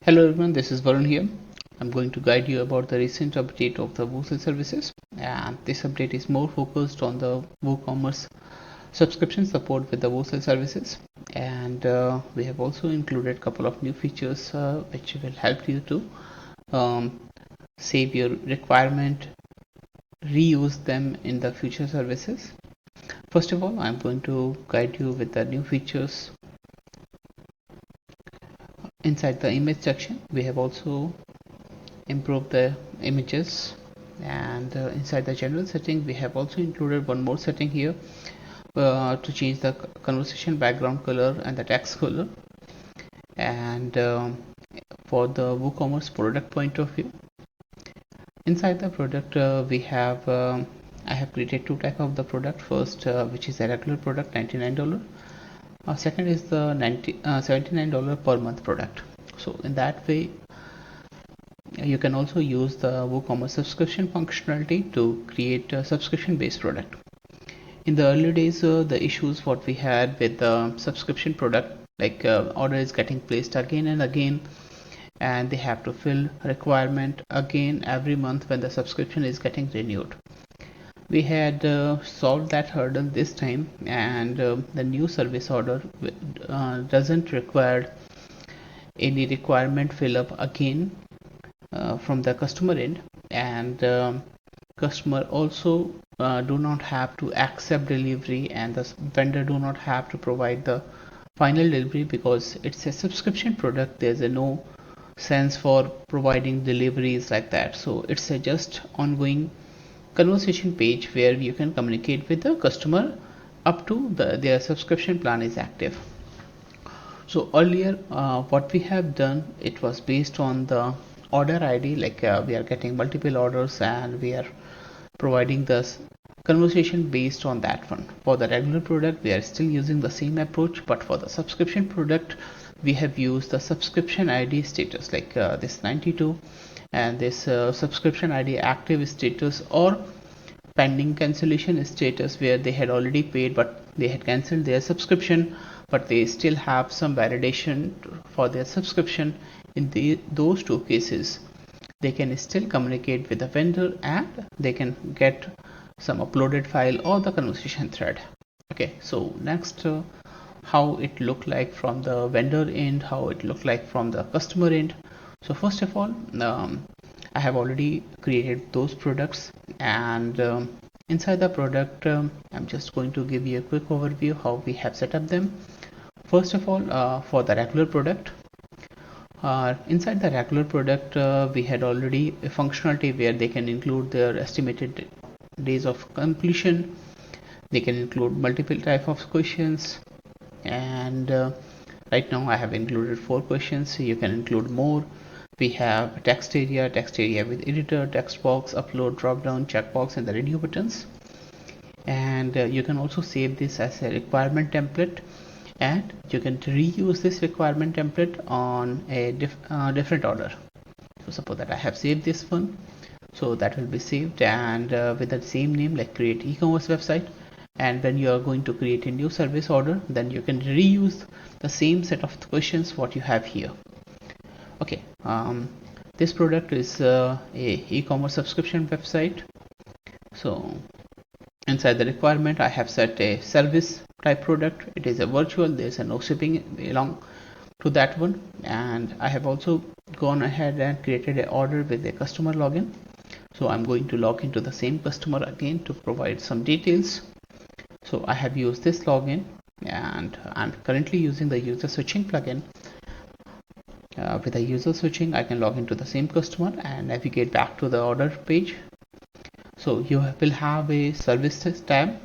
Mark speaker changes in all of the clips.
Speaker 1: Hello everyone, this is Varun here. I'm going to guide you about the recent update of the WooCommerce services, and this update is more focused on the WooCommerce subscription support with the WooCommerce services, and we have also included a couple of new features which will help you to um, save your requirement, reuse them in the future services. First of all, I'm going to guide you with the new features. Inside the image section, we have also improved the images, and inside the general setting we have also included one more setting here to change the conversation background color and the text color. And for the WooCommerce product point of view, inside the product we have I have created two types of the product. First, which is a regular product, $99. Second is the $79 per month product. So in that way you can also use the WooCommerce subscription functionality to create a subscription based product. In the early days, the issues what we had with the subscription product, like order is getting placed again and again, and they have to fill requirement again every month when the subscription is getting renewed. We had solved that hurdle this time, and the new service order doesn't require any requirement fill up again from the customer end, and customer also do not have to accept delivery, and the vendor do not have to provide the final delivery because it's a subscription product. There's no sense for providing deliveries like that. So it's a just ongoing conversation page where you can communicate with the customer up to their subscription plan is active. So earlier what we have done, it was based on the order ID, like we are getting multiple orders and we are providing this conversation based on that one. For the regular product we are still using the same approach, but for the subscription product we have used the subscription ID status, like this 92 and this subscription ID active status or pending cancellation status, where they had already paid but they had cancelled their subscription but they still have some validation for their subscription. In those two cases they can still communicate with the vendor and they can get some uploaded file or the conversation thread. Okay, so next, how it look like from the vendor end, how it look like from the customer end. So first of all, I have already created those products, and inside the product I'm just going to give you a quick overview how we have set up them. First of all, for the regular product, inside the regular product we had already a functionality where they can include their estimated days of completion. They can include multiple type of questions, and right now I have included 4 questions. You can include more. We have text area with editor, text box, upload, drop down, checkbox, and the radio buttons. And you can also save this as a requirement template, and you can reuse this requirement template on a different order. So suppose that I have saved this one, so that will be saved, and with the same name, like create e-commerce website. And when you are going to create a new service order, then you can reuse the same set of questions what you have here. Okay, this product is a e-commerce subscription website. So inside the requirement I have set a service type product. It is a virtual, there's no shipping along to that one. And I have also gone ahead and created an order with a customer login. So I'm going to log into the same customer again to provide some details. So I have used this login, and I'm currently using the user switching plugin. With the user switching I can log into the same customer and navigate back to the order page. So you will have a services tab.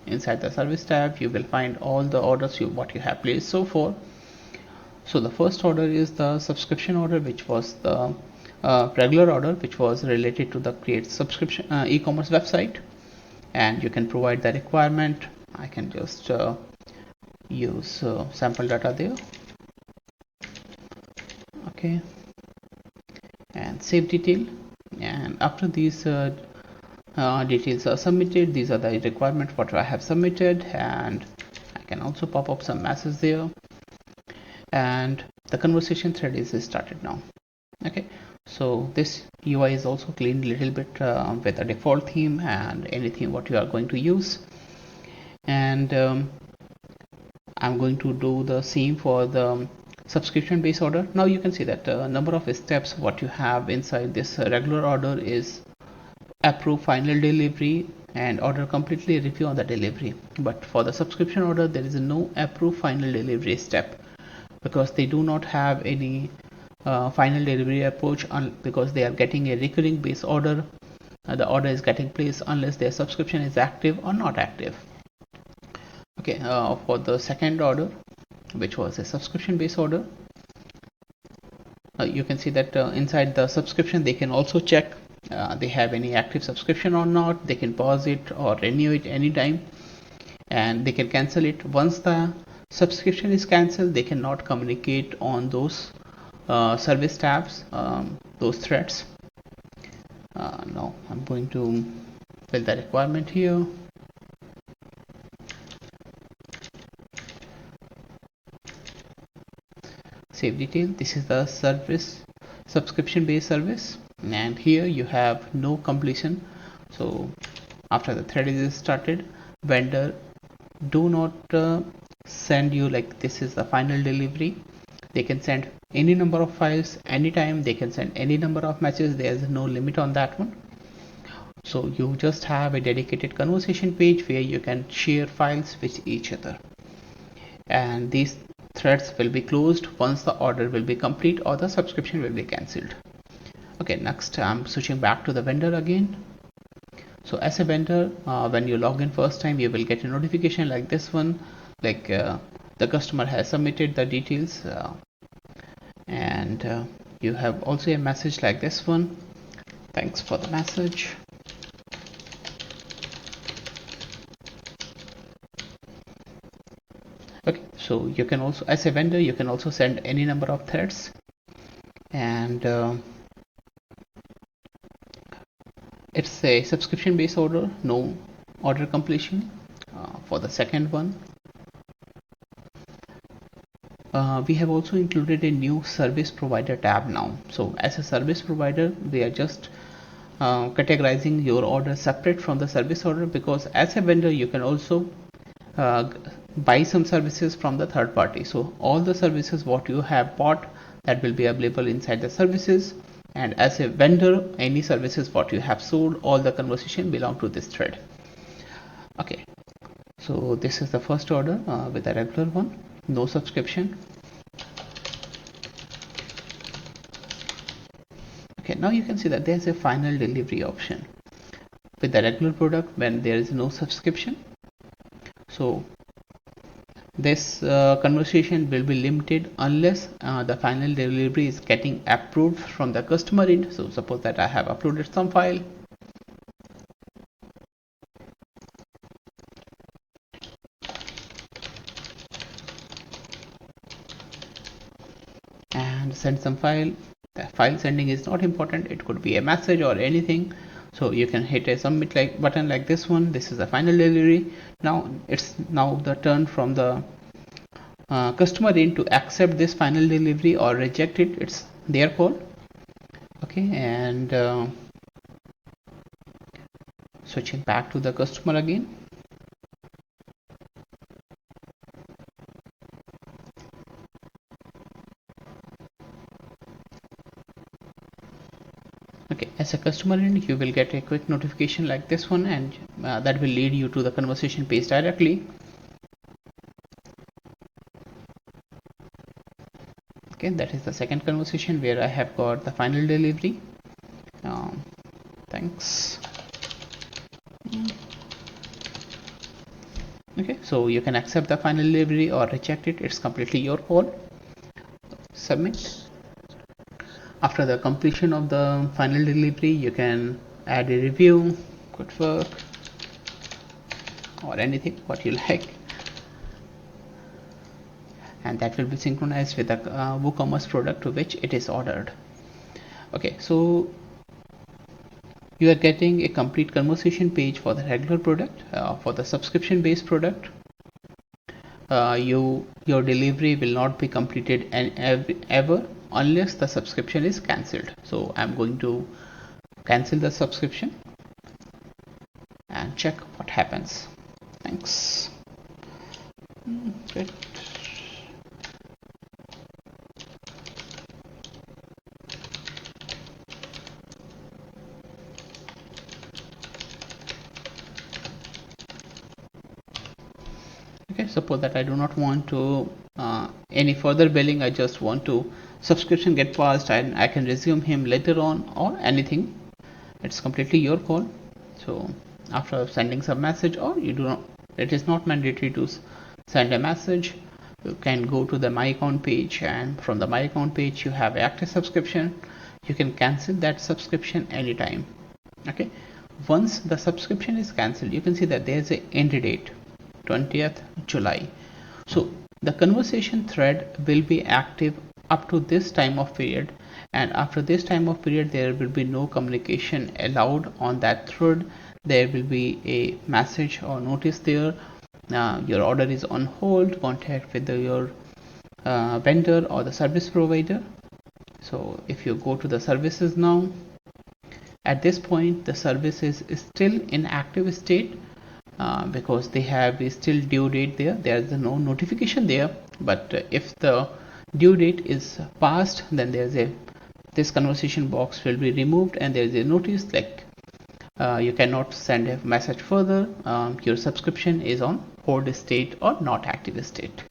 Speaker 1: Inside the service tab you will find all the orders what you have placed so far. So the first order is the subscription order, which was the regular order, which was related to the create subscription e-commerce website, and you can provide the requirement. I can just use sample data there. Okay, and save detail. And after these details are submitted, these are the requirements what I have submitted, and I can also pop up some messages there. And the conversation thread is started now. Okay, so this UI is also cleaned a little bit with a default theme and anything what you are going to use. And I'm going to do the same for the subscription based order. Now you can see that number of steps what you have inside this regular order is approve final delivery and order completely, review on the delivery. But for the subscription order there is no approve final delivery step, because they do not have any final delivery approach because they are getting a recurring base order. The order is getting placed unless their subscription is active or not active. Okay, for the second order, which was a subscription based order, you can see that inside the subscription they can also check they have any active subscription or not. They can pause it or renew it anytime, and they can cancel it. Once the subscription is cancelled, they cannot communicate on those service tabs, those threads. Now I'm going to fill the requirement here. Save detail. This is the service, subscription based service, and here you have no completion. So after the thread is started, vendor do not send you like this is the final delivery. They can send any number of files anytime. They can send any number of matches. There is no limit on that one. So you just have a dedicated conversation page where you can share files with each other, and these threads will be closed once the order will be complete or the subscription will be cancelled. Okay, next I'm switching back to the vendor again. So as a vendor, when you log in first time, you will get a notification like this one, like the customer has submitted the details, and you have also a message like this one, thanks for the message. Okay, so you can also, as a vendor, you can also send any number of threads, and it's a subscription based order, no order completion. For the second one, we have also included a new service provider tab now. So as a service provider, we are just categorizing your order separate from the service order, because as a vendor you can also buy some services from the third party. So all the services what you have bought, that will be available inside the services, and as a vendor, any services what you have sold, all the conversation belong to this thread. Okay, so this is the first order with a regular one, no subscription. Okay, now you can see that there's a final delivery option with the regular product when there is no subscription. So this conversation will be limited unless the final delivery is getting approved from the customer end. So suppose that I have uploaded some file, and send some file. The file sending is not important, it could be a message or anything. So you can hit a submit like button like this one. This is the final delivery. Now it's now the turn from the customer in to accept this final delivery or reject it. It's their call. Okay, and switching back to the customer again. Okay, as a customer end, you will get a quick notification like this one, and that will lead you to the conversation page directly. Okay, that is the second conversation where I have got the final delivery. Thanks. Okay, so you can accept the final delivery or reject it. It's completely your call. Submit. After the completion of the final delivery, you can add a review, good work, or anything what you like, and that will be synchronized with the WooCommerce product to which it is ordered. Okay, so you are getting a complete conversation page for the regular product. For the subscription based product, your delivery will not be completed and ever unless the subscription is cancelled. So I'm going to cancel the subscription and check what happens. Thanks. Good. Okay, suppose that I do not want to any further billing. I just want to subscription get passed and I can resume him later on or anything. It's completely your call. So after sending some message, or you do not, it is not mandatory to send a message. You can go to the my account page, and from the my account page you have active subscription. You can cancel that subscription anytime. Okay, once the subscription is cancelled, you can see that there's a end date 20th July. So the conversation thread will be active up to this time of period, and after this time of period there will be no communication allowed on that thread. There will be a message or notice there, your order is on hold, contact with your vendor or the service provider. So if you go to the services now, at this point the service is still in active state, because they have a still due date there is no notification there. But if the due date is passed, then there's a this conversation box will be removed and there is a notice like you cannot send a message further, your subscription is on hold state or not active state.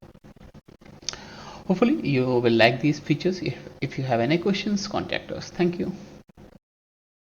Speaker 1: Hopefully you will like these features. If you have any questions, contact us. Thank you.